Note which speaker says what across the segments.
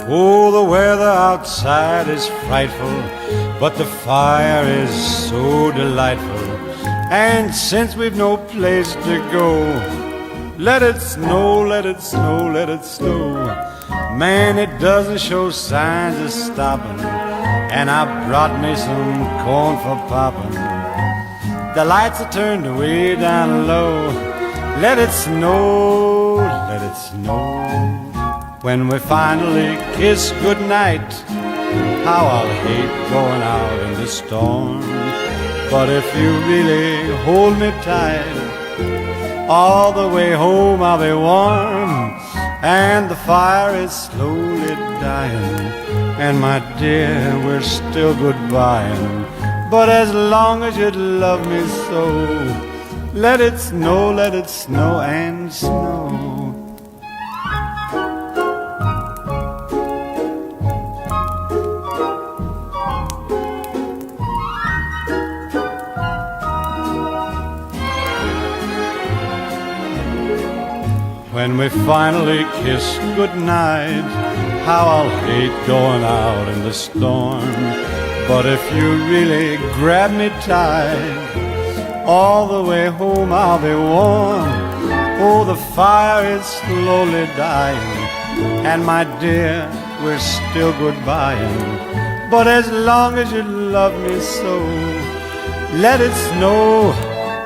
Speaker 1: Oh, the weather outside is frightful, but the fire is so delightful. And since we've no place to go, let it snow, let it snow, let it snow. Man, it doesn't show signs of stopping, and I brought me some corn for popping. The lights are turned way down low. Let it snow, let it snow. When we finally kiss goodnight, how I'll hate going out in the storm. But if you really hold me tight, all the way home I'll be warm. And the fire is slowly dying, and my dear, we're still goodbying. But as long as you love me so, let it snow and snow. When we finally kiss goodnight, how I'll hate going out in the storm. But if you really grab me tight, all the way home I'll be warm. Oh, the fire is slowly dying, and my dear, we're still goodbying. But as long as you love me so, let it snow,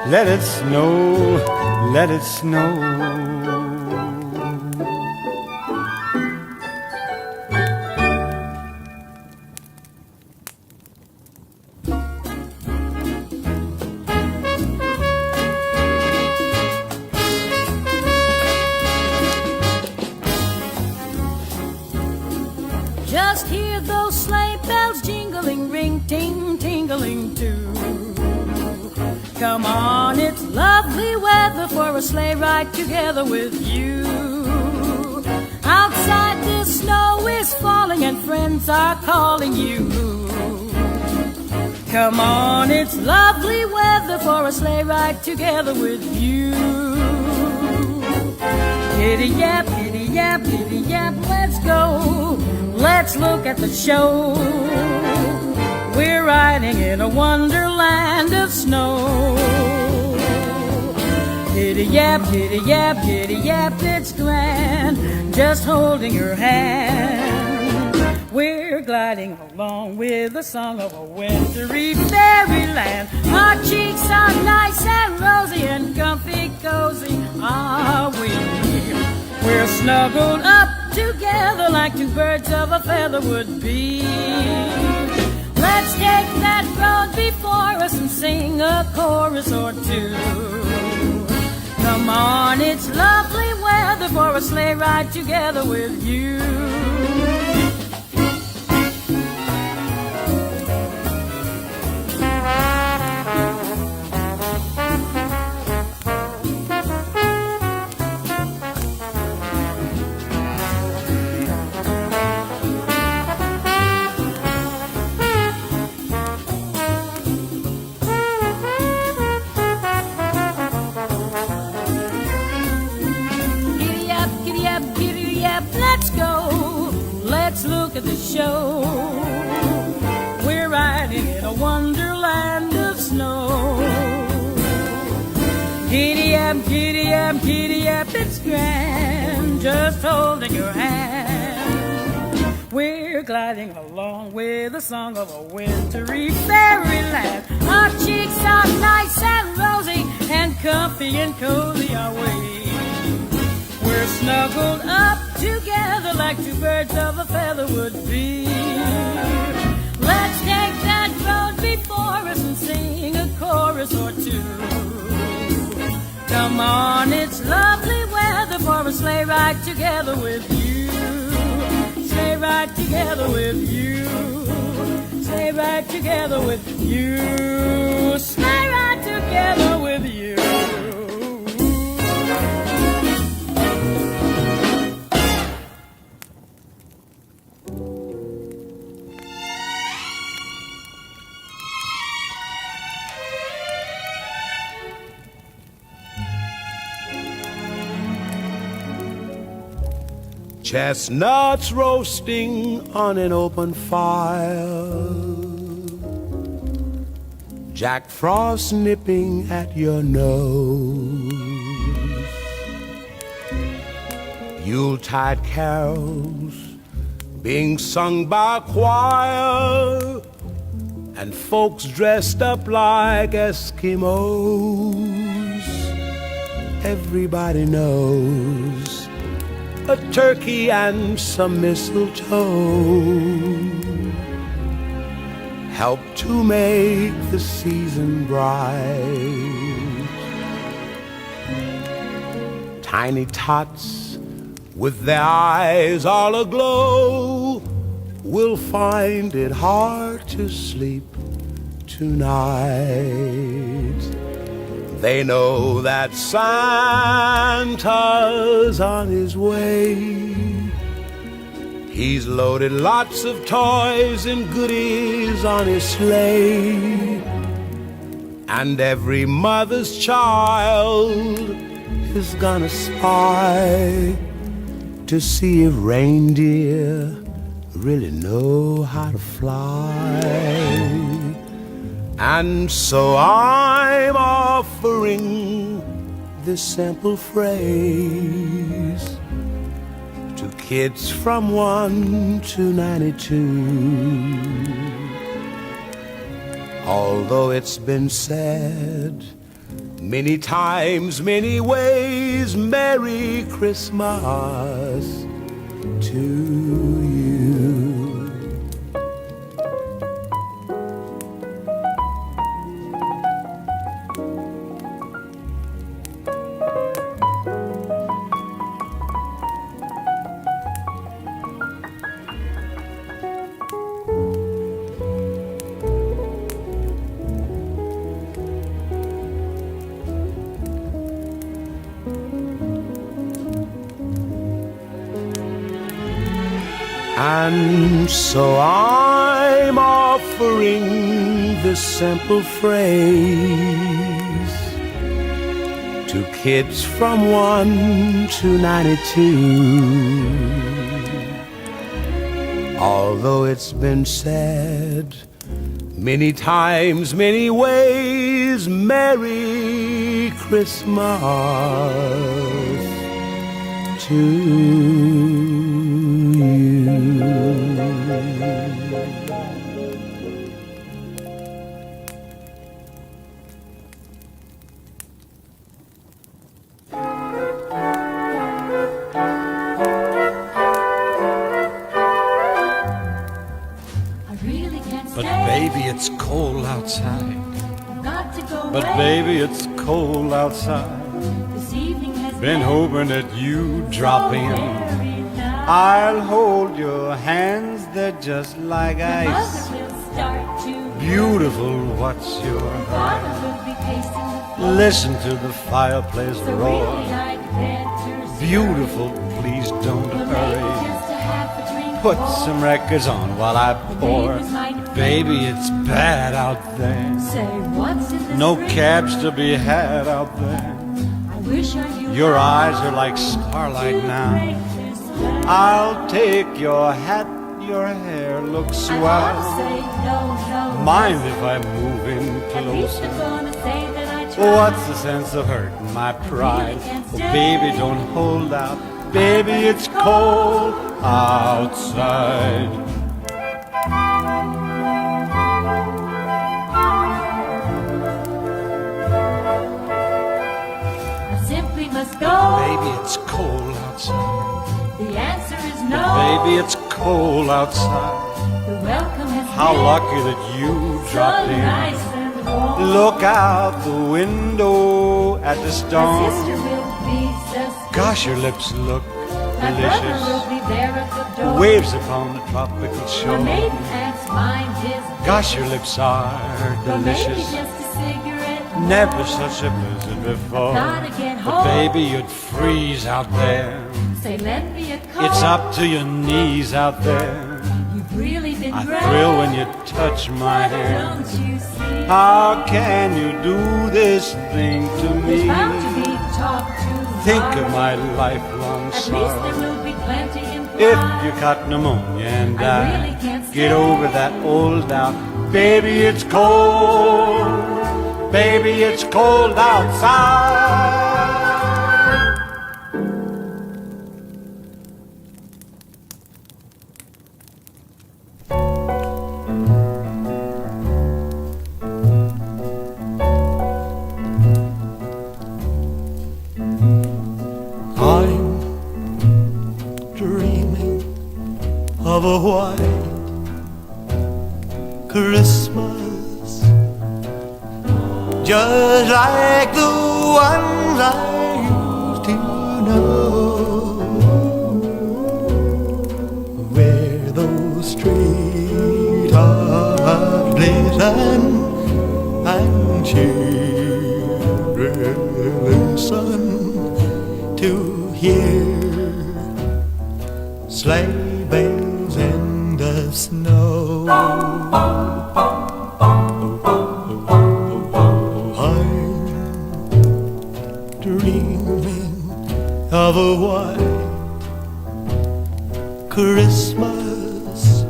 Speaker 1: let it snow, let it snow.
Speaker 2: Just hear those sleigh bells jingling, ring, ting, tingling too. Come on, it's lovely weather for a sleigh ride together with you. Outside the snow is falling and friends are calling you. Come on, it's lovely weather for a sleigh ride together with you. Giddy yap, let's go. Let's look at the show. We're riding in a wonderland of snow. Giddy yap, it's grand, just holding your hand. We're gliding along with the song of a wintry fairyland. Our cheeks are nice and rosy and comfy cozy are we. We're snuggled up together like two birds of a feather would be. Let's take that road before us and sing a chorus or two. Come on, it's lovely weather for a sleigh ride together with you. Let's go, let's look at the show. We're riding in a wonderland of snow. Giddy up, it's grand, just holding your hand. We're gliding along with the song of a wintry fairyland. Our cheeks are nice and rosy, and comfy and cozy are we. We're snuggled up together like two birds of a feather would be. Let's take that road before us and sing a chorus or two. Come on, it's lovely weather for a sleigh ride together with you. Sleigh ride together with you. Sleigh ride together with you. Sleigh ride together with you.
Speaker 1: Chestnuts roasting on an open fire, Jack Frost nipping at your nose, Yuletide carols being sung by a choir, and folks dressed up like Eskimos. Everybody knows a turkey and some mistletoe help to make the season bright. Tiny tots with their eyes all aglow will find it hard to sleep tonight. They know that Santa's on his way. He's loaded lots of toys and goodies on his sleigh, and every mother's child is gonna spy to see if reindeer really know how to fly. And so I'm offering this simple phrase to kids from 1 to 92. Although it's been said many times, many ways, Merry Christmas to you. And so I'm offering this simple phrase to kids from 1 to 92. Although it's been said many times, many ways, Merry Christmas to you.
Speaker 2: But
Speaker 1: baby, it's cold outside.
Speaker 2: got to go
Speaker 1: But
Speaker 2: away.
Speaker 1: baby, it's cold outside.
Speaker 2: This evening has
Speaker 1: Been hoping that you drop in.
Speaker 2: very nice.
Speaker 1: I'll hold your hands, they're just like ice.
Speaker 2: Mother will start to
Speaker 1: Beautiful, what's your
Speaker 2: Father
Speaker 1: hurry?
Speaker 2: will be pacing the floor.
Speaker 1: Listen to the fireplace
Speaker 2: So
Speaker 1: roar.
Speaker 2: really I'd better
Speaker 1: Beautiful, please don't
Speaker 2: Well, maybe
Speaker 1: hurry.
Speaker 2: just a half a drink
Speaker 1: Put
Speaker 2: more.
Speaker 1: some records on while I pour.
Speaker 2: neighbors might
Speaker 1: Baby, it's bad out there.
Speaker 2: Say what's in this
Speaker 1: No
Speaker 2: drink?
Speaker 1: cabs to be had out there.
Speaker 2: I wish I knew
Speaker 1: Your
Speaker 2: how
Speaker 1: eyes are like starlight
Speaker 2: to
Speaker 1: now.
Speaker 2: break this spell.
Speaker 1: I'll take your hat, your hair looks
Speaker 2: I wanna
Speaker 1: swell.
Speaker 2: say no, no.
Speaker 1: Mind if I move in
Speaker 2: At least I'm
Speaker 1: closer?
Speaker 2: gonna say that I tried.
Speaker 1: What's the sense of hurting my pride? Oh, baby, don't hold out. Baby, it's cold outside.
Speaker 2: I simply must go.
Speaker 1: Baby, it's cold outside.
Speaker 2: The answer is no.
Speaker 1: Baby, it's cold outside.
Speaker 2: The welcome has
Speaker 1: How
Speaker 2: been
Speaker 1: lucky that you
Speaker 2: so
Speaker 1: dropped in.
Speaker 2: nice and warm.
Speaker 1: Look out the window at the
Speaker 2: My
Speaker 1: storm.
Speaker 2: sister will be suspicious.
Speaker 1: Gosh, your lips look
Speaker 2: My brother
Speaker 1: delicious.
Speaker 2: will be there at the door.
Speaker 1: Waves upon the tropical
Speaker 2: My
Speaker 1: shore.
Speaker 2: maiden aunt's mind is
Speaker 1: Gosh, your lips are
Speaker 2: well, maybe
Speaker 1: delicious.
Speaker 2: just a cigarette.
Speaker 1: Never such a blizzard before.
Speaker 2: Gotta get
Speaker 1: But
Speaker 2: home.
Speaker 1: baby, you'd freeze out there.
Speaker 2: Say, lend me a coat.
Speaker 1: It's up to your knees out there.
Speaker 2: You've really been
Speaker 1: I
Speaker 2: great.
Speaker 1: thrill when you touch my
Speaker 2: But
Speaker 1: hand.
Speaker 2: don't you see?
Speaker 1: How can you do this thing to
Speaker 2: There's bound to
Speaker 1: me?
Speaker 2: be talk to
Speaker 1: Think of
Speaker 2: tomorrow.
Speaker 1: my lifelong
Speaker 2: At least
Speaker 1: sorrow.
Speaker 2: there will be plenty in
Speaker 1: If you caught pneumonia and
Speaker 3: I
Speaker 1: died,
Speaker 3: really can't
Speaker 1: get
Speaker 3: stand
Speaker 1: over that old doubt. Baby, it's cold. Baby, it's cold outside.
Speaker 4: I'm dreaming of a white Christmas, just like the ones I used to know, where those treetops glisten and children listen to hear sleigh bells in the snow. I'm dreaming of a white Christmas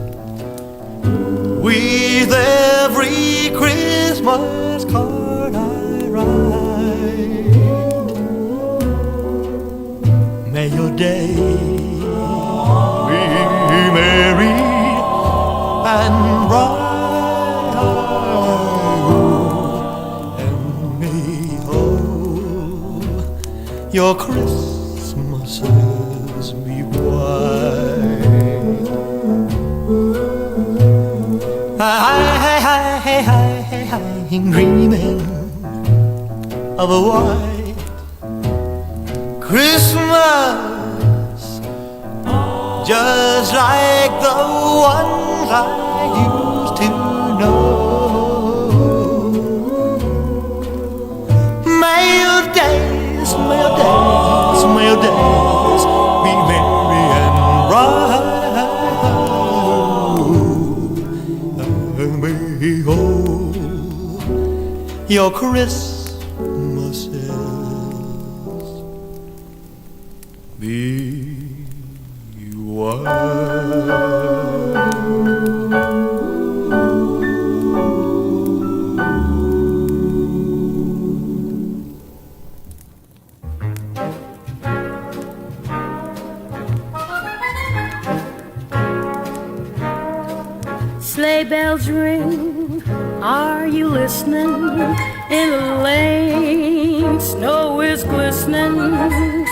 Speaker 4: with every Christmas card I write. May your day be merry and bright, and may all your Christmases be white. I'm dreaming of a white Christmas, just like the ones I used to know. May your days, may your days, may your days be merry and bright, and may all your Christmases be white.
Speaker 2: Sleigh bells ring, are you listening? In the lane, snow is glistening.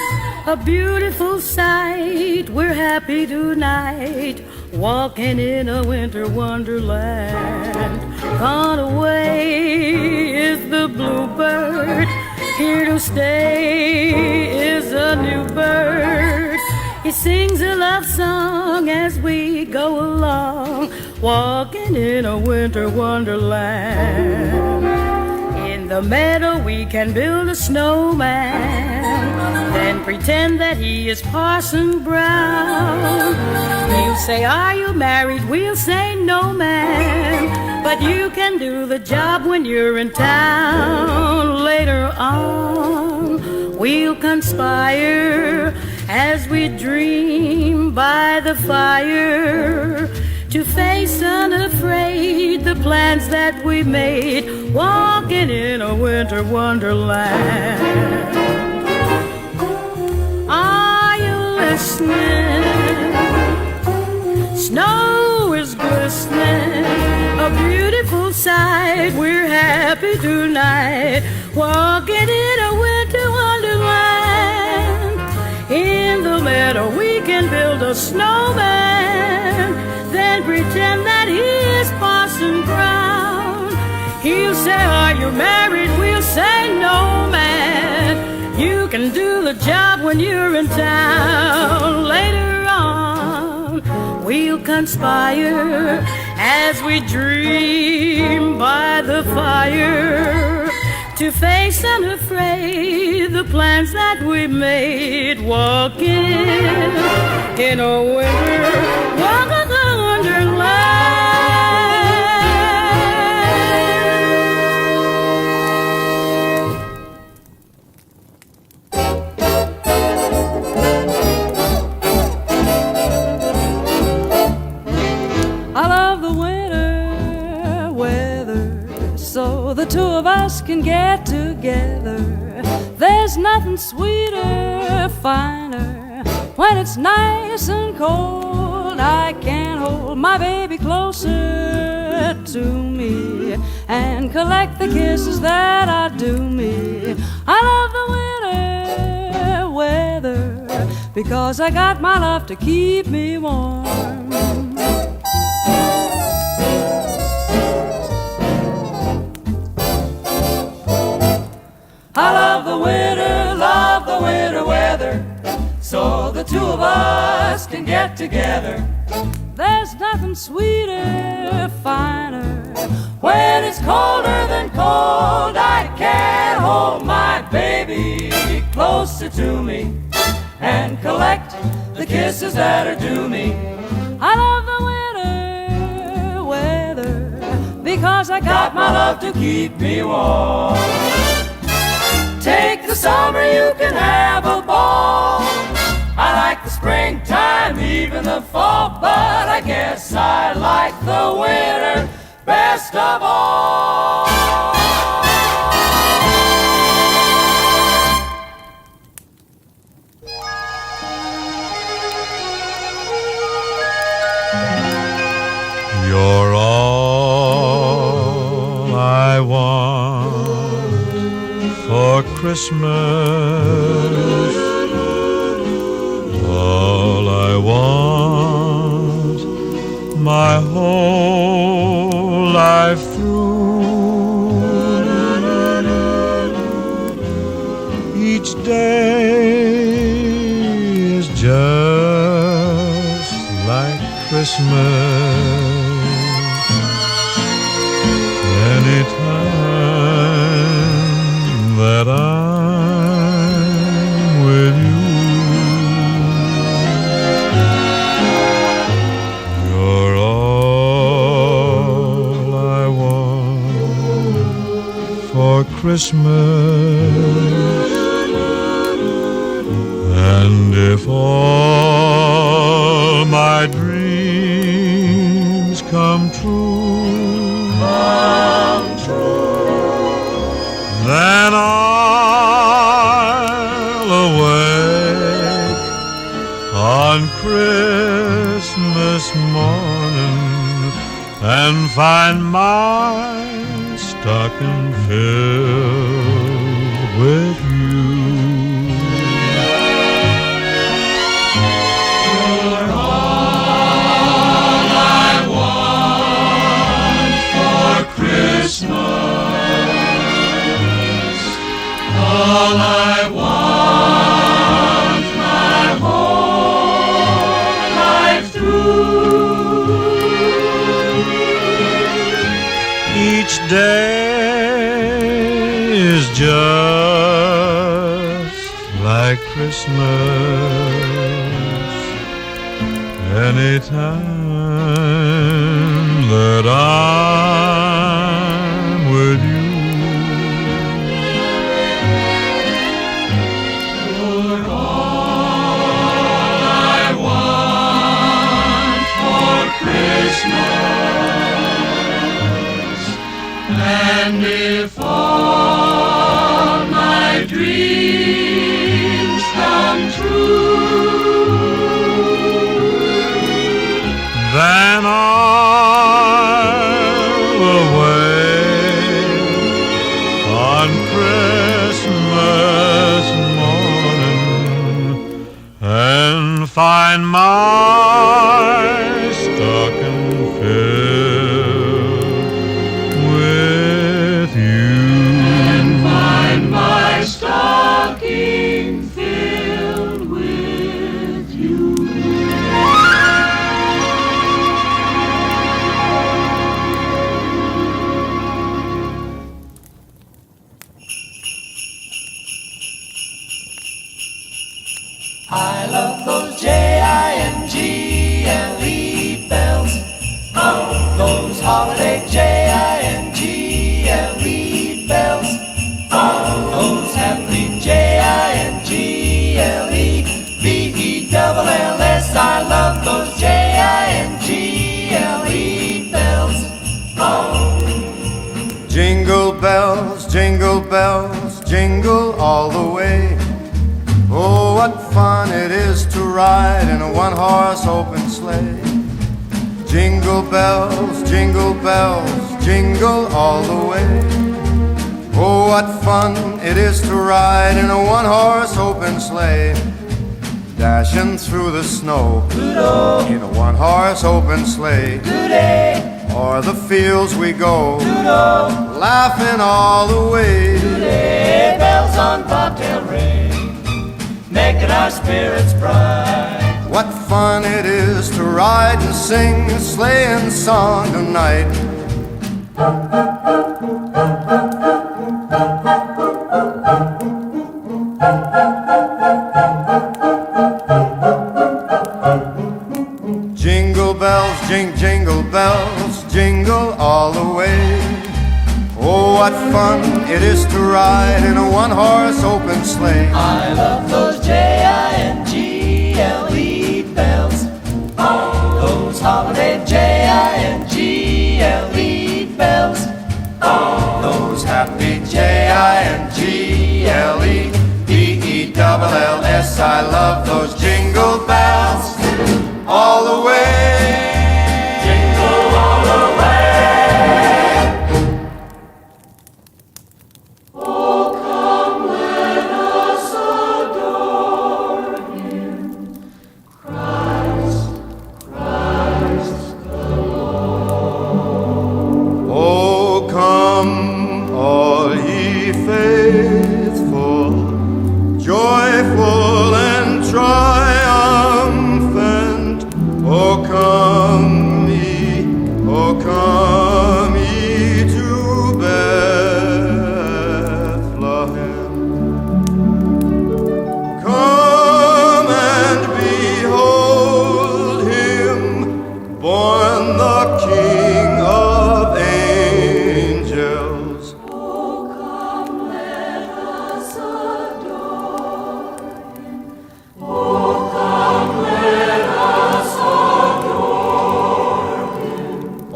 Speaker 2: A beautiful sight, we're happy tonight, walking in a winter wonderland. Gone away is the bluebird, here to stay is a new bird. He sings a love song as we go along, walking in a winter wonderland. In the meadow we can build a snowman, then pretend that he is Parson Brown. He'll say, are you married? We'll say, no, man. But you can do the job when you're in town. Later on, we'll conspire as we dream by the fire, to face unafraid the plans that we made, walking in a winter wonderland. Are you listening? Snow is glistening, a beautiful sight. We're happy tonight, walking in a winter wonderland. In the meadow we can build a snowman, then pretend that he is Parson Brown. He'll say, are you married? We'll say, no, man. You can do the job when you're in town. Later on, we'll conspire as we dream by the fire, to face unafraid the plans that we made, walking in a winter wonderland. can get together. There's nothing sweeter, finer. When it's nice and cold, I can hold my baby closer to me and collect the kisses that are due me. I love the winter weather because I got my love to keep me warm. I love the winter weather, so the two of us can get together. There's nothing sweeter, finer. When it's colder than cold, I can hold my baby closer to me and collect the kisses that are due me. I love the winter weather because I got my love to keep me warm. Take the summer, you can have a ball. I like the springtime, even the fall, but I guess I like the winter best of all.
Speaker 4: You're all I want for Christmas, all I want my whole life through. Each day is just like Christmas. Anytime that I'm with you, you're all I want for Christmas. And if all my dreams come true, then I'll awake on Christmas morning and find my stocking filled with you. You're all I want for Christmas, all I want my whole life through. Each day is just like Christmas. Anytime that I'm with you, you're all I want for Christmas. And if all my dreams come true, then I'll awake on Christmas morning and find my stocking filled with you. And find my stocking filled with you. I love those Jingle bells. Oh, those holiday Jingle bells. Oh, those happy Jingle-bells. I love those Jingle bells. Oh.
Speaker 1: Jingle bells, jingle bells, jingle all the way. Oh, what fun it is to ride in a one-horse open sleigh. Jingle bells, jingle all the way. Oh, what fun it is to ride in a one-horse open sleigh. Dashing through the snow in a one-horse open sleigh. O'er the fields we go, laughing all the way.
Speaker 4: Bells on bobtail ring, making our spirits bright.
Speaker 1: What fun it is to ride and sing a sleighing song tonight. Jingle bells, jingle bells, jingle all the way. Oh, what fun it is to ride in a one-horse open sleigh.
Speaker 4: I love those Jingle bells, those holiday Jingle bells,
Speaker 1: Those happy Jingle-bells. I love those jingle bells all the way.
Speaker 4: jingle all the way.
Speaker 1: Oh, come, all ye faithful, joyful and triumphant. Oh, come ye to Bethlehem. Come and behold him, born the King of angels.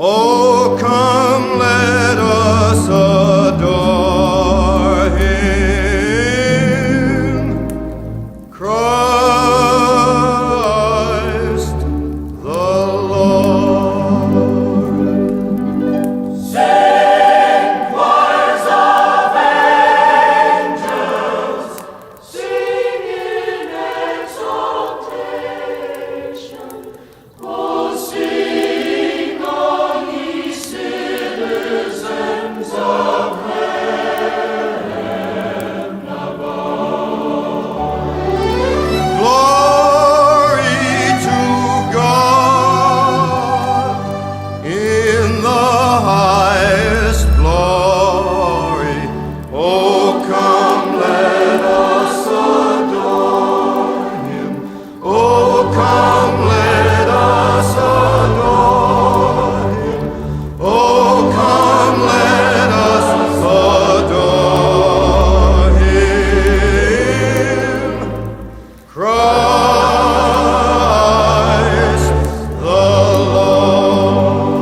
Speaker 1: Oh, come, let us adore him, Christ the Lord.
Speaker 4: Sing choirs of angels, sing in exaltation. Oh, sing all ye citizens of heaven above.
Speaker 1: Glory to God in the highest glory. Oh, come, let us adore him. Oh, come, let us adore him. Oh, come, let us adore him, Christ the Lord.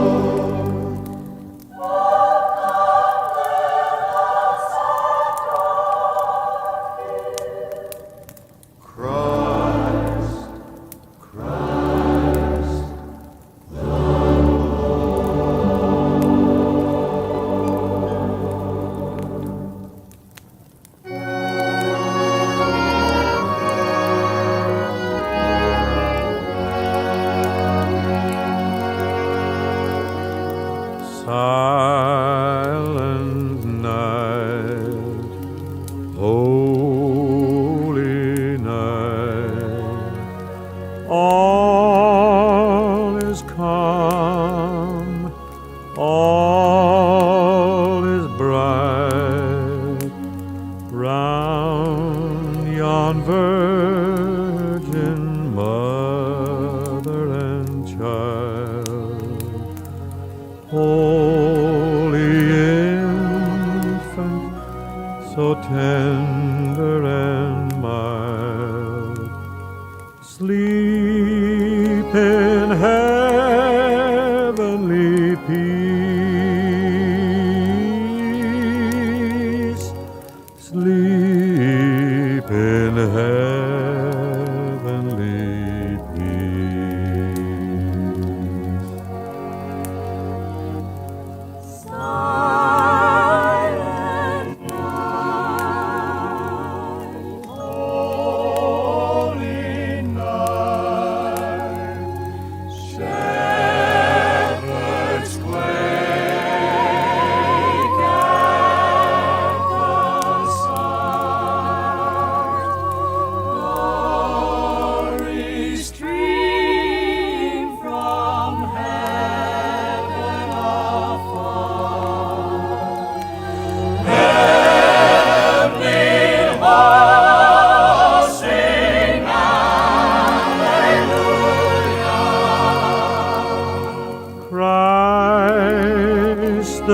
Speaker 1: Christ, Christ. Silent night, holy night, all is calm, all is bright, round yon virgin mother and child. Holy infant, so tender and mild, sleep in heavenly peace,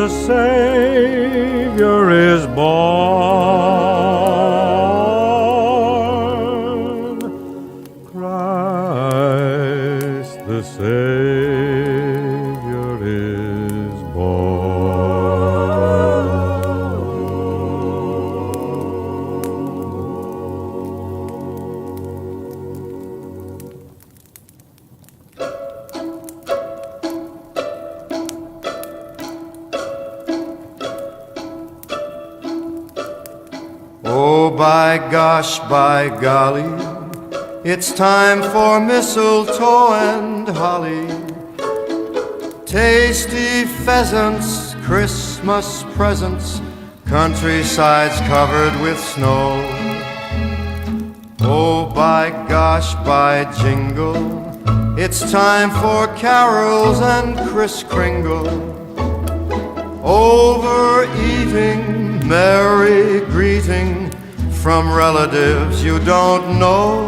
Speaker 1: the Savior is born. Christ the Savior is born.
Speaker 3: Oh, by gosh, by golly, it's time for mistletoe and holly. Tasty pheasants, Christmas presents, countrysides covered with snow. Oh, by gosh, by jingle, it's time for carols and Kris Kringle. Overeating, merry greeting from relatives you don't know.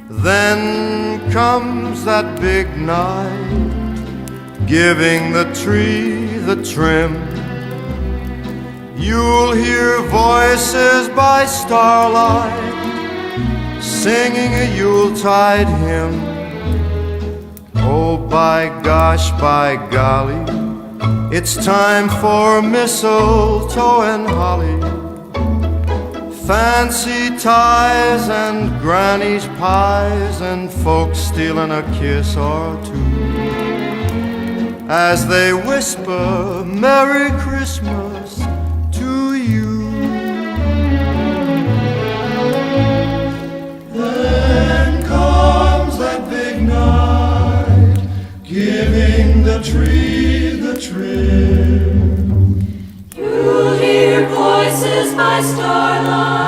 Speaker 3: Then comes that big night, giving the tree the trim. You'll hear voices by starlight, singing a Yuletide hymn. Oh, by gosh, by golly, it's time for mistletoe and holly. Fancy ties and granny's pies and folks stealing a kiss or two as they whisper Merry Christmas to you. Then comes that big night, giving the tree the trim.
Speaker 5: You'll hear voices by starlight,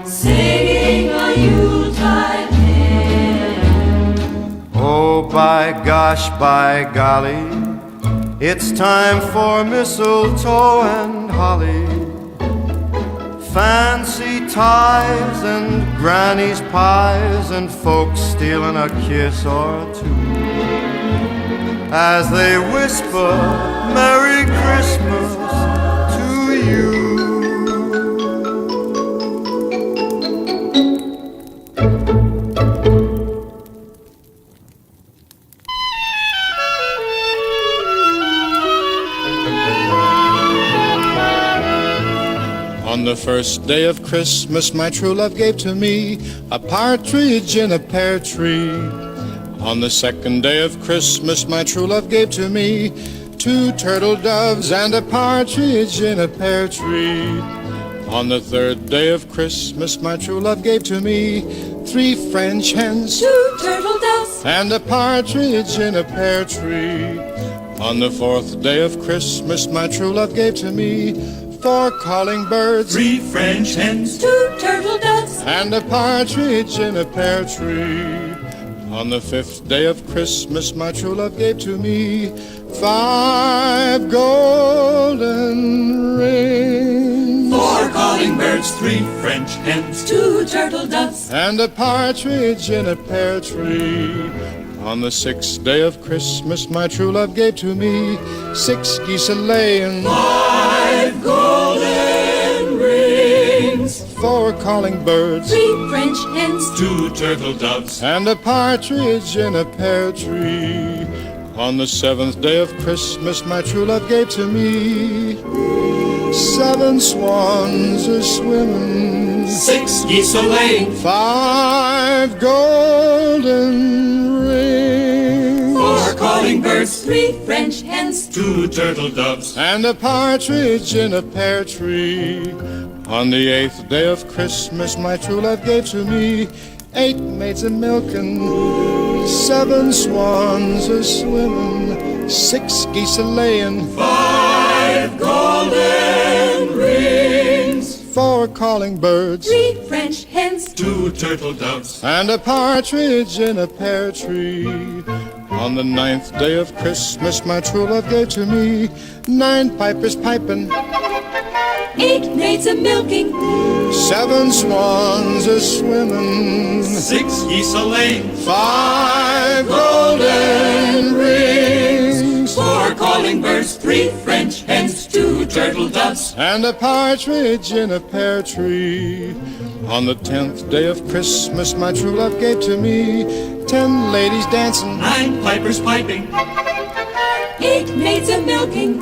Speaker 5: singing a Yuletide hymn.
Speaker 3: Oh, by gosh, by golly, it's time for mistletoe and holly. Fancy ties and granny's pies and folks stealing a kiss or two as they whisper Merry Christmas to you.
Speaker 6: On the first day of Christmas, my true love gave to me a partridge in a pear tree. On the second day of Christmas, my true love gave to me 2 turtle doves and a partridge in a pear tree. On the third day of Christmas, my true love gave to me 3 French hens,
Speaker 5: 2 turtle doves,
Speaker 6: and a partridge in a pear tree. On the fourth day of Christmas, my true love gave to me 4 calling birds,
Speaker 4: 3 French hens,
Speaker 5: 2 turtle doves,
Speaker 6: and a partridge in a pear tree. On the fifth day of Christmas, my true love gave to me 5 golden rings,
Speaker 4: 4 calling birds, 3 French hens,
Speaker 5: 2 turtle doves,
Speaker 6: and a partridge in a pear tree. On the sixth day of Christmas, my true love gave to me 6 geese a-laying,
Speaker 5: 5 golden rings,
Speaker 6: 4 calling birds,
Speaker 5: 3 French hens,
Speaker 4: 2 turtle doves,
Speaker 6: and a partridge in a pear tree. On the seventh day of Christmas, my true love gave to me 7 swans a-swimming,
Speaker 4: 6 geese a-laying,
Speaker 6: 5 golden rings,
Speaker 4: 4 calling birds,
Speaker 5: 3 French hens,
Speaker 4: 2 turtle doves,
Speaker 6: and a partridge in a pear tree. On the eighth day of Christmas, my true love gave to me 8 maids a-milking, 7 swans a-swimming, 6 geese a-laying,
Speaker 4: 5 golden rings,
Speaker 6: 4 calling birds,
Speaker 5: 3 French hens,
Speaker 4: 2 turtle doves,
Speaker 6: and a partridge in a pear tree. On the ninth day of Christmas, my true love gave to me 9 pipers piping,
Speaker 5: 8 maids a-milking,
Speaker 6: 7 swans a-swimming,
Speaker 4: 6 geese a-laying,
Speaker 6: 5 golden rings,
Speaker 5: 4 calling birds, 3 French hens, 2 turtle doves,
Speaker 6: and a partridge in a pear tree. On the 10th day of Christmas, my true love gave to me 10 ladies dancing,
Speaker 4: 9 pipers piping,
Speaker 5: 8 maids a milking,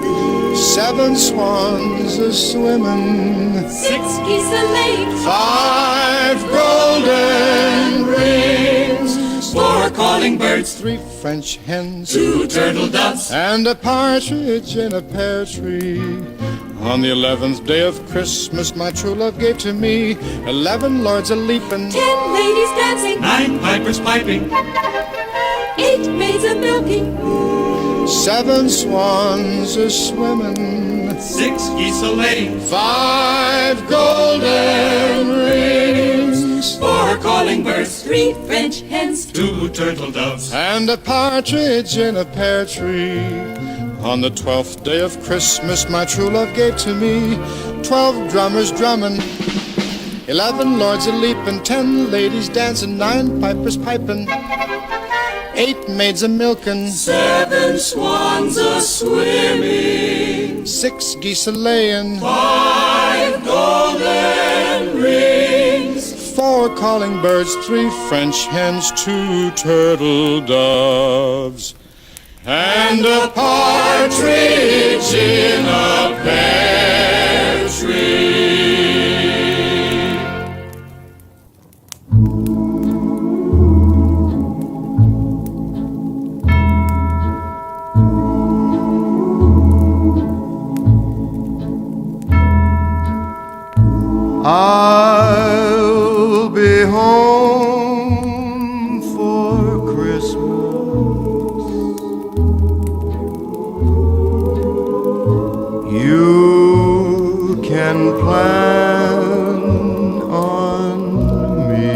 Speaker 6: 7 swans a swimming,
Speaker 5: 6 geese a laying,
Speaker 6: 5 golden rings,
Speaker 5: 4 calling birds,
Speaker 6: 3 French hens,
Speaker 5: 2 turtle doves,
Speaker 6: and a partridge in a pear tree. On the 11th day of Christmas, my true love gave to me 11 lords a leaping,
Speaker 5: 10 ladies dancing,
Speaker 4: 9 pipers piping,
Speaker 5: 8 maids a milking,
Speaker 6: 7 swans a swimming,
Speaker 4: 6 geese a laying,
Speaker 6: 5 golden rings,
Speaker 5: 4 calling birds, 3 French hens,
Speaker 4: 2 turtle doves,
Speaker 6: and a partridge in a pear tree. On the 12th day of Christmas, my true love gave to me 12 drummers drumming, 11 lords a leaping, 10 ladies dancing, 9 pipers piping, 8 maids a milking,
Speaker 5: 7 swans a swimming,
Speaker 6: 6 geese a laying,
Speaker 5: 5 golden rings,
Speaker 6: 4 calling birds, 3 French hens, 2 turtle doves, and a partridge in a pear tree.
Speaker 3: I'll be home for Christmas. You can plan on me.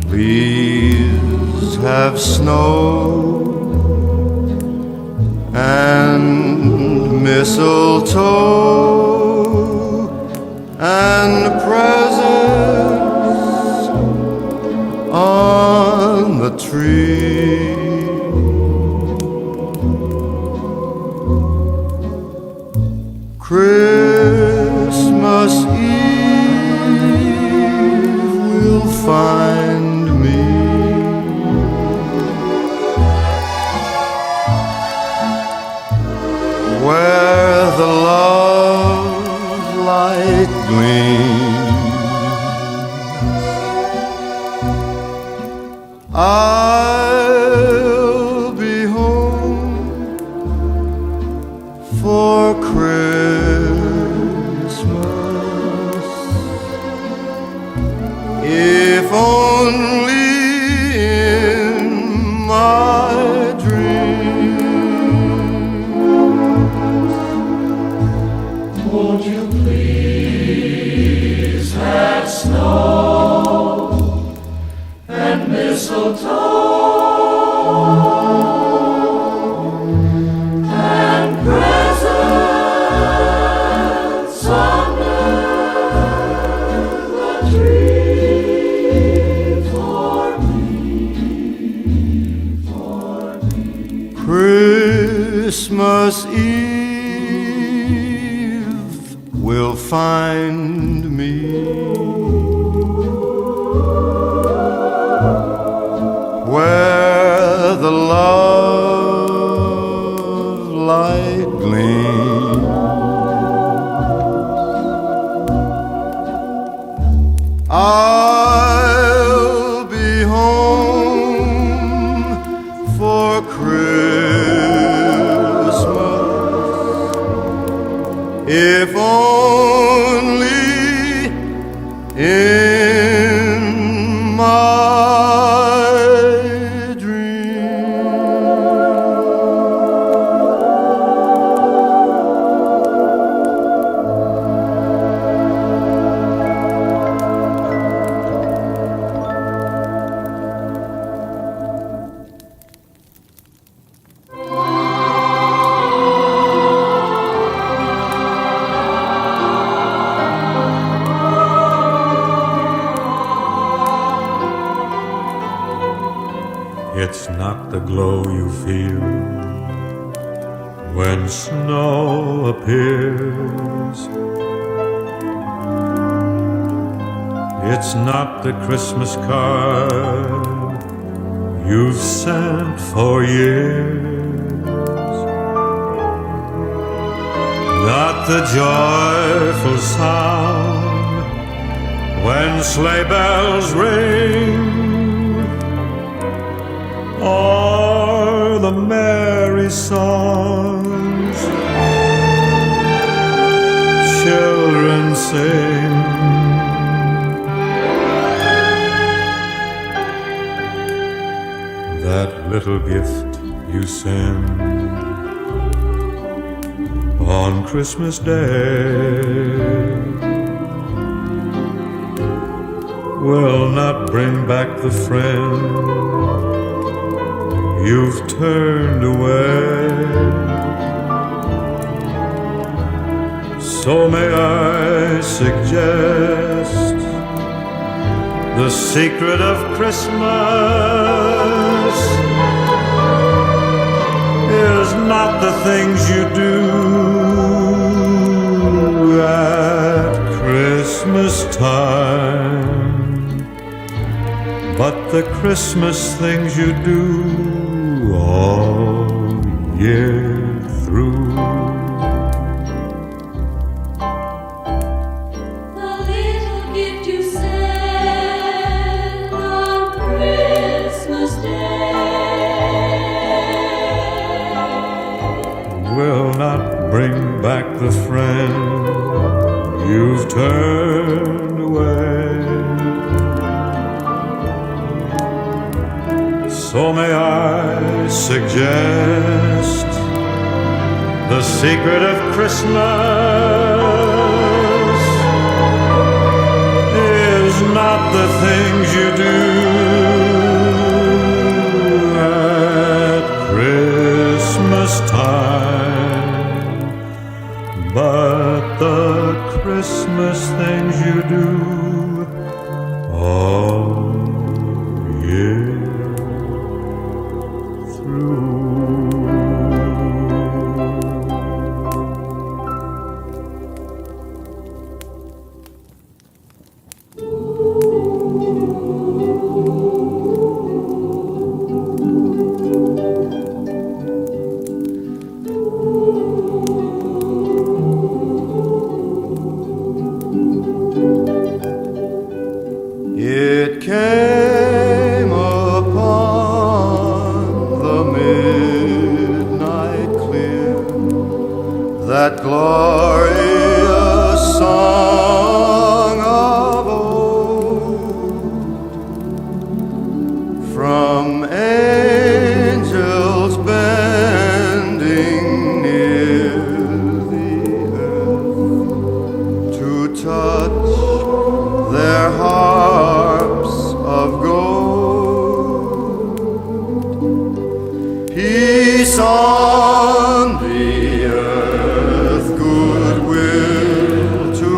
Speaker 3: Please have snow and mistletoe and presents on the tree. Christmas Eve will find me where the love light gleams. I'll be home for Christmas, if only in my dreams.
Speaker 4: won't you please have snow and mistletoe and presents under the tree for me.
Speaker 3: Christmas Eve will find me where the love light gleams. I'll be home for Christmas, if only in my dreams.
Speaker 7: glow you feel when snow appears. It's not the Christmas card you've sent for years, not the joyful sound when sleigh bells ring, or the merry songs children sing. That little gift you send on Christmas Day will not bring back the friend you've turned away. So may I suggest the secret of Christmas is not the things you do at Christmas time, but the Christmas things you do all year through. Will not bring back the friend you've turned away. So may I suggest the secret of Christmas is not the things you do at Christmas time, but the Christmas things you do all year through.
Speaker 3: It came upon the midnight clear, that glorious song of old, from angels bending near the earth to touch their harps of gold. Peace on the earth, goodwill to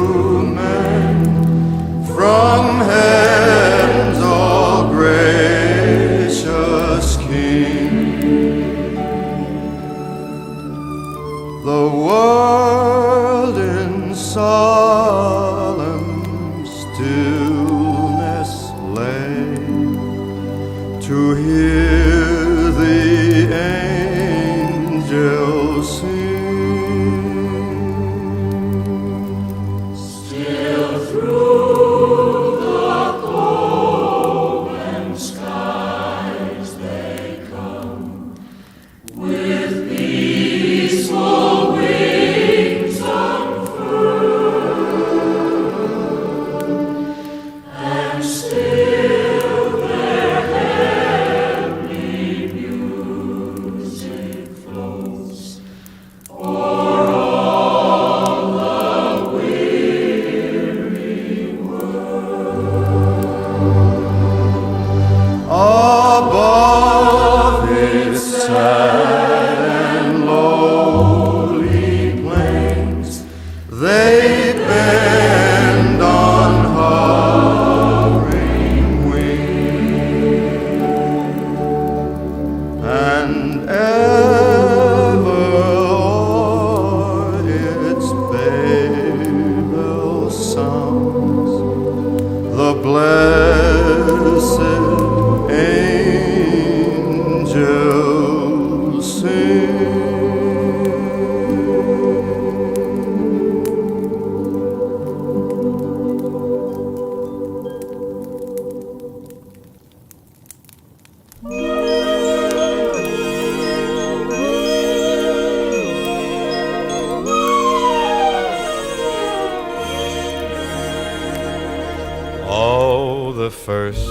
Speaker 3: first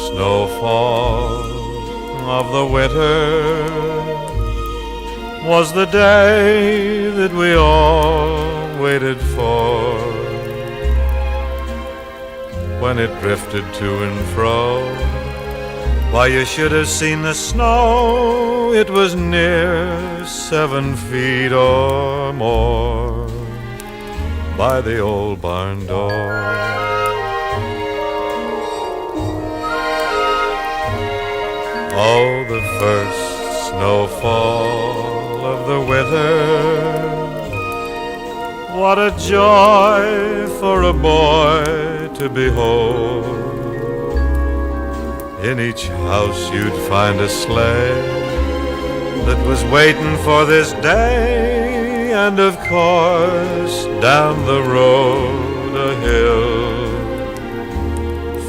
Speaker 3: snowfall of the winter was the day that we all waited for, when it drifted to and fro. Why, you should have seen the snow. It was near 7 feet or more by the old barn door. Oh, the first snowfall of the winter, what a joy for a boy to behold. In each house you'd find a sleigh that was waiting for this day, and of course down the road a hill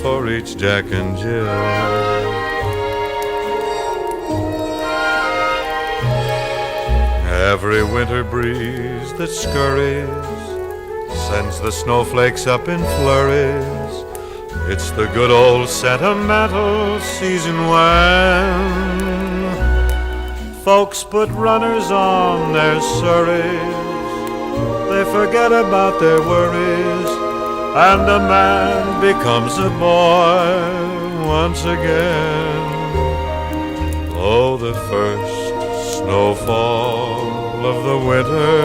Speaker 3: for each Jack and Jill. Every winter breeze that scurries sends the snowflakes up in flurries. It's the good old sentimental season when folks put runners on their surreys. They forget about their worries, and a man becomes a boy once again. Oh, the first snowfall of the winter,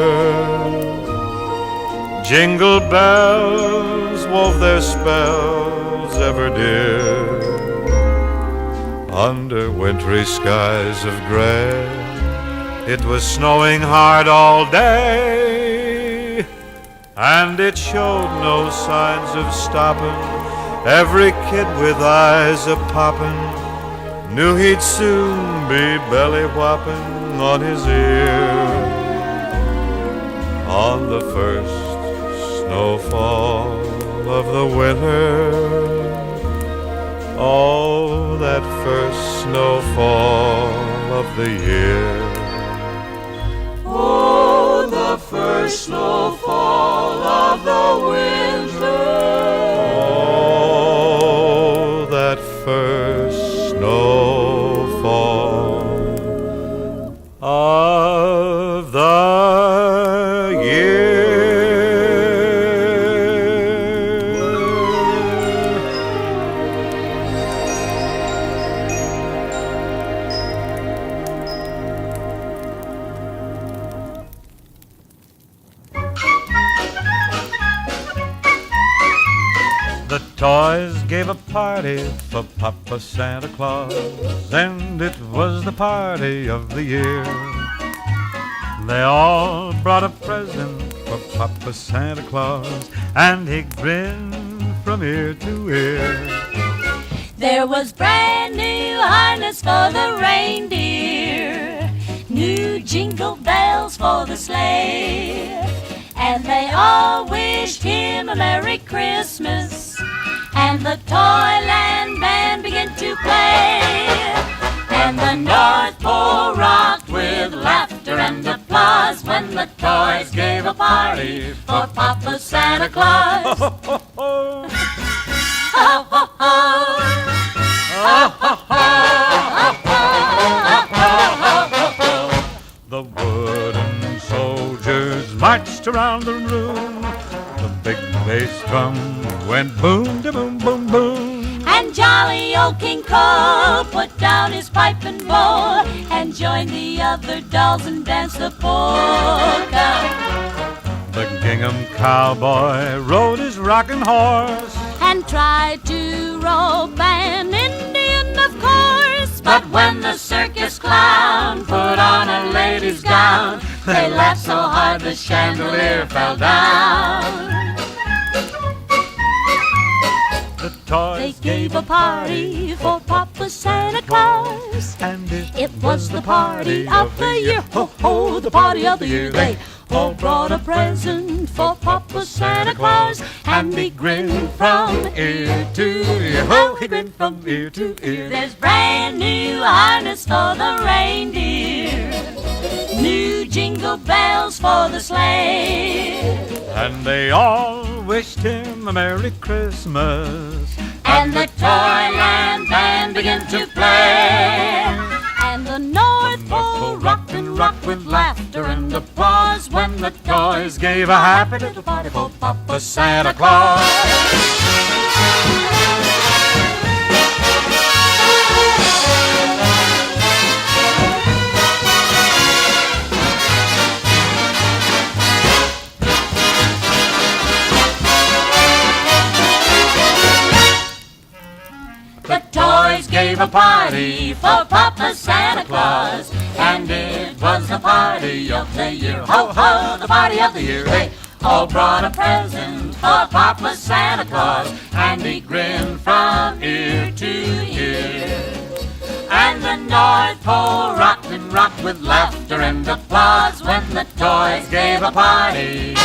Speaker 3: jingle bells wove their spells ever dear. Under wintry skies of gray, it was snowing hard all day, and it showed no signs of stopping. Every kid with eyes a-popping knew he'd soon be belly-whopping on his ear. On the first snowfall of the winter, oh, that first snowfall of the year.
Speaker 5: Oh, the first snowfall of the winter.
Speaker 3: Oh, that first snowfall of the year. The toys gave a party for Papa Santa Claus, and it was the party of the year. They all brought a present for Papa Santa Claus, and he grinned from ear to ear.
Speaker 8: There was brand new harness for the reindeer, new jingle bells for the sleigh, and they all wished him a Merry Christmas, and the Toyland Band began to play, and the North Pole rocked with laughter and applause when the toys gave a party for Papa Santa Claus. Ho, ho, ho. Ho, ho, ho. Ho, ho, ho.
Speaker 3: The wooden soldiers marched around the room. The big bass drum went boom, da boom, boom, boom.
Speaker 8: And jolly old King Cole put down his pipe and bowl and joined the other dolls and danced the polka.
Speaker 3: The gingham cowboy rode his rocking horse
Speaker 8: And tried to rope an Indian, of course. But when the circus clown put on a lady's gown, they laughed so hard the chandelier fell down.
Speaker 3: The toys
Speaker 8: They gave a party for Papa Santa Claus,
Speaker 3: and
Speaker 8: it was the party of the year. Ho, ho, the party of the year. They all brought a present for Papa Santa Claus, and he grinned from ear to ear. Ho, he grinned from ear to ear. There's brand new harness for the reindeer, new jingle bells for the sleigh,
Speaker 3: and they all wished him a Merry Christmas,
Speaker 8: and the Toyland Band began to play. And the North Pole rocked and rocked with laughter and applause when the toys gave a happy little party for Papa Santa Claus. The toys gave a party for Papa Santa Claus, and it was the party of the year. Ho, ho, the party of the year. They all brought a present for Papa Santa Claus, and he grinned from ear to ear. And the North Pole rocked and rocked with laughter and applause when the toys gave a party.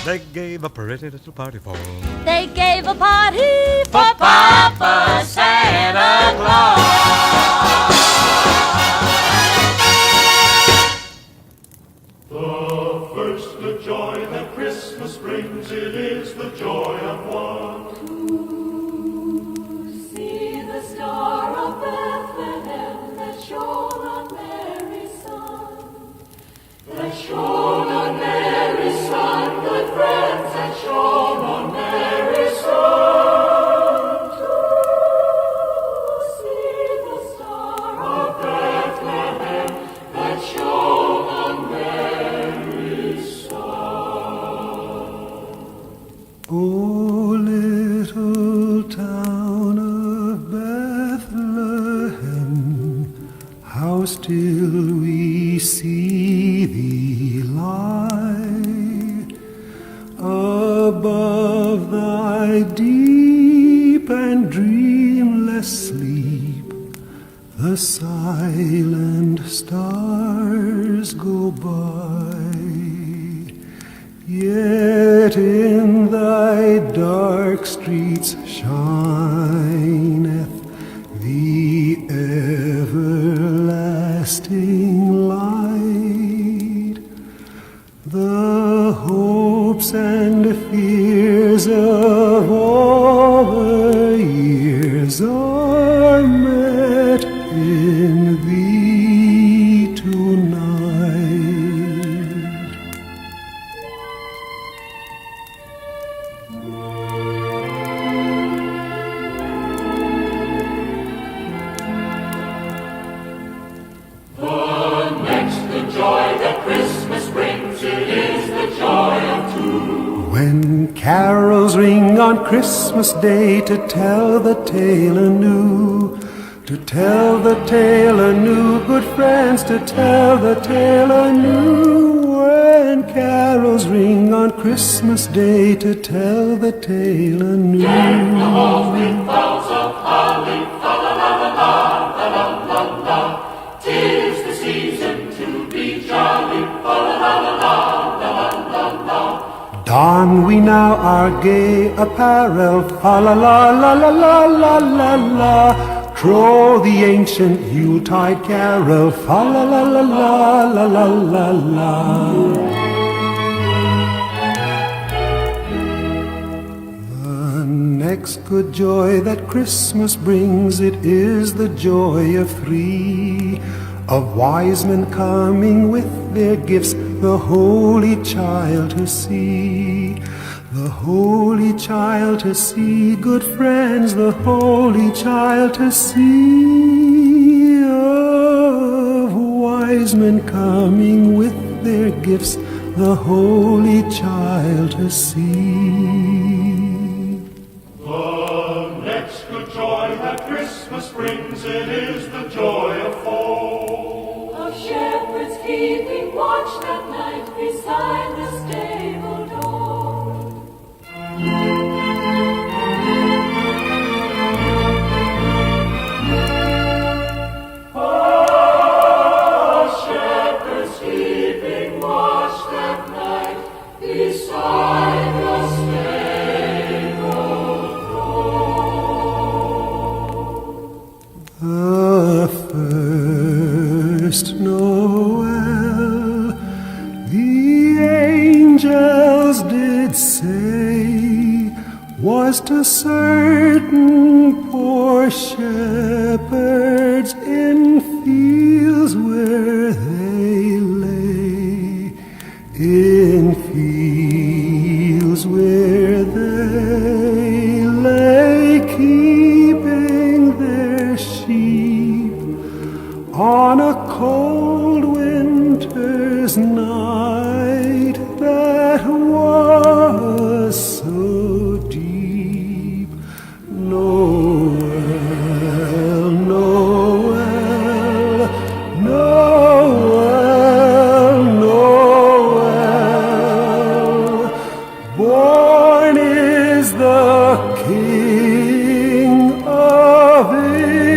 Speaker 3: They gave a pretty little party for.
Speaker 8: They gave a party for Papa Santa Claus.
Speaker 7: The first good joy that Christmas brings, it is the joy of what?
Speaker 2: To see the star of Bethlehem that shone on Mary's son. That shone on Mary's son, good friends, that shone on Mary's son. To see the star of Bethlehem that shone on Mary's son.
Speaker 1: O little town of Bethlehem, how still we see thee lie above thy deep and dreamless sleep. The silent stars go by, yet in thy dark streets shineth the everlasting light. The hopes and fears of all the years are met in thee tonight. When carols ring on Christmas Day to tell the tale anew, to tell the tale anew, good friends, to tell the tale anew. When carols ring on Christmas Day to tell the tale anew. Deck the halls with boughs of holly, fa la la la la la la la la. 'Tis the season to be jolly, fa la la la la la la la. Don we now our gay apparel, fa la la la la la la la la. Troll the ancient Yuletide carol, fa la la la la la la la la. The next good joy that Christmas brings, it is the joy of three, of wise men coming with their gifts, the Holy Child to see. The Holy Child to see, good friends, the Holy Child to see. Of wise men coming with their gifts, the Holy Child to see.
Speaker 7: The next good joy that Christmas brings, it is the joy of fall.
Speaker 2: Of shepherds keeping watch that night beside the stable door. Oh, shepherds keeping watch that night beside the stable door. The first Noel, the angels did say,
Speaker 1: was to certain poor shepherds in fields where they lay, in fields where they lay, keeping their sheep on a cold winter's night that was so deep. Noel, Noel, Noel, Noel, born is the King of Israel.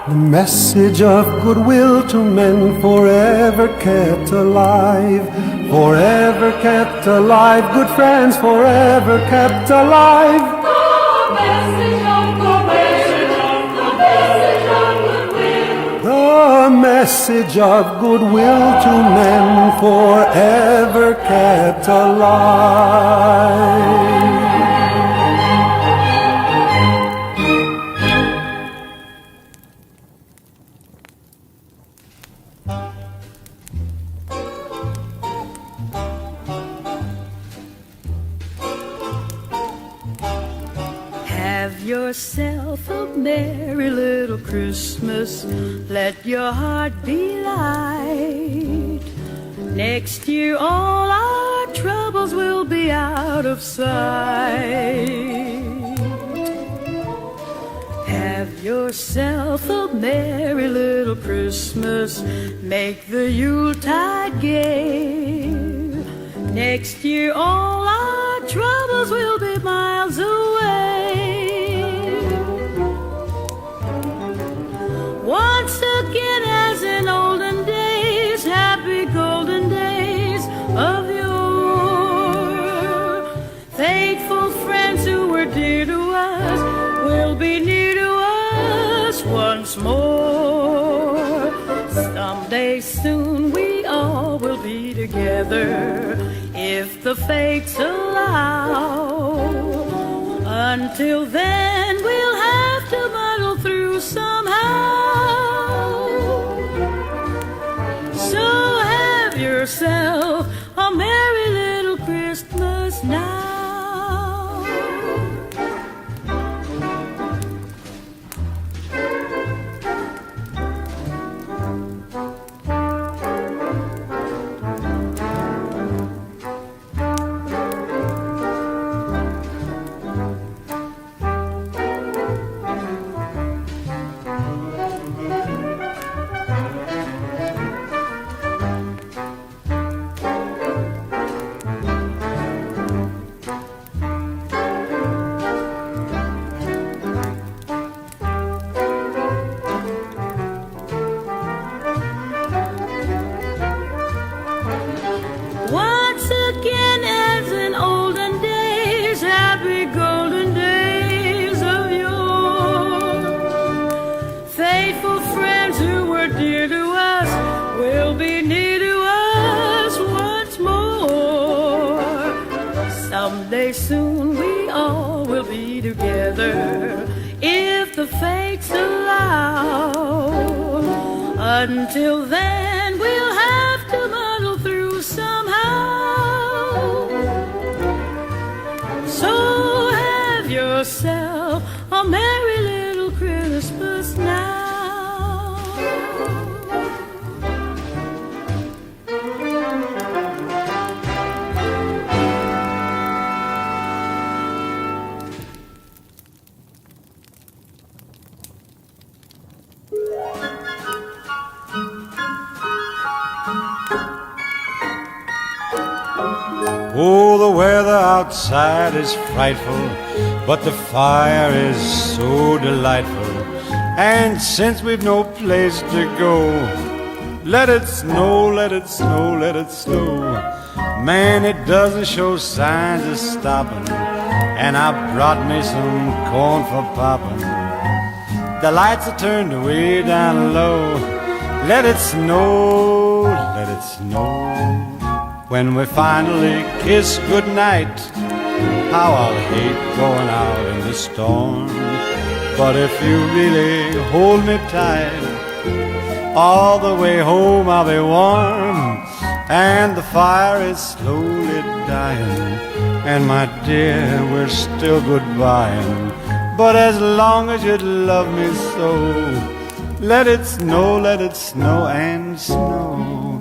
Speaker 1: The message of goodwill to men forever kept alive, forever kept alive, good friends forever kept alive. The message of goodwill to men forever kept alive.
Speaker 2: Have yourself a merry little Christmas. Let your heart be light. Next year all our troubles will be out of sight. Have yourself a merry little Christmas. Make the Yuletide gay. Next year all our troubles will be miles away. Once again, as in olden days, happy golden days of yore, faithful friends who were dear to us will be near to us once more. Someday soon we all will be together, if the fates allow. Until then we'll have to muddle through somehow. So have yourself a merry little Christmas now. Once again, as in olden days, happy golden days of yore, faithful friends who were dear to us will be near to us once more. Someday soon we all will be together, if the fates allow. Until then we'll have to muddle through somehow. So have yourself a merry little Christmas now.
Speaker 1: Oh, the weather outside is frightful, but the fire is so delightful. And since we've no place to go, let it snow, let it snow, let it snow. Man, it doesn't show signs of stopping, and I brought me some corn for popping. The lights are turned way down low. Let it snow, let it snow. When we finally kiss goodnight, how I'll hate going out in the storm. But if you really hold me tight, all the way home I'll be warm. And the fire is slowly dying, and my dear, we're still goodbying. But as long as you love me so, let it snow and snow.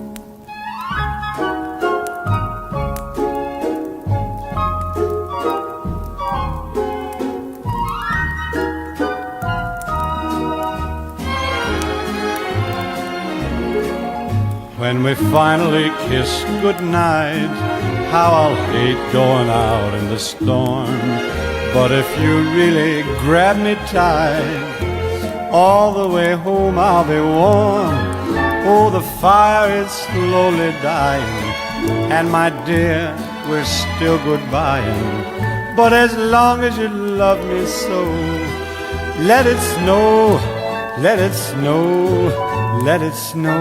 Speaker 1: When we finally kiss goodnight, how I'll hate going out in the storm. But if you really grab me tight, all the way home I'll be warm. Oh, the fire is slowly dying, and my dear, we're still goodbying. But as long as you love me so, let it snow, let it snow, let it snow.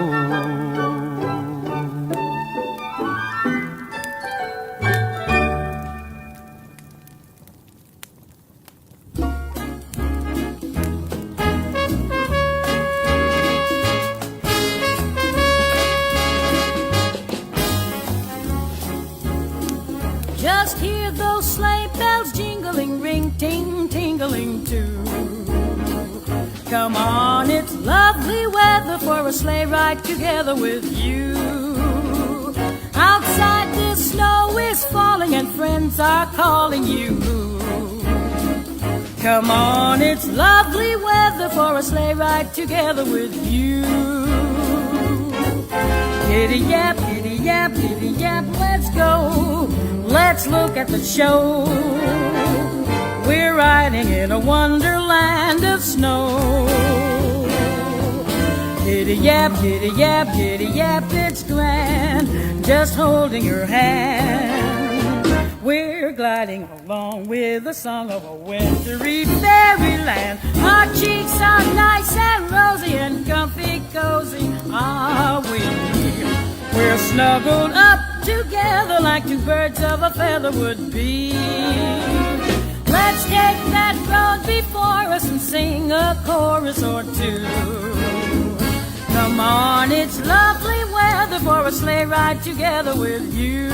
Speaker 2: Just hear those sleigh bells jingling, ring, ting, tingling too. Come on, it's lovely weather for a sleigh ride together with you. Outside the snow is falling and friends are calling you. Come on, it's lovely weather for a sleigh ride together with you. Giddy yap, let's go. Let's look at the show. We're riding in a wonderland of snow. Giddy yap, it's grand, just holding your hand. We're gliding along with the song of a wintry fairyland. Our cheeks are nice and rosy and comfy cozy are we. We're snuggled up together like two birds of a feather would be. Let's take that road before us and sing a chorus or two. Come on, it's lovely weather for a sleigh ride together with you.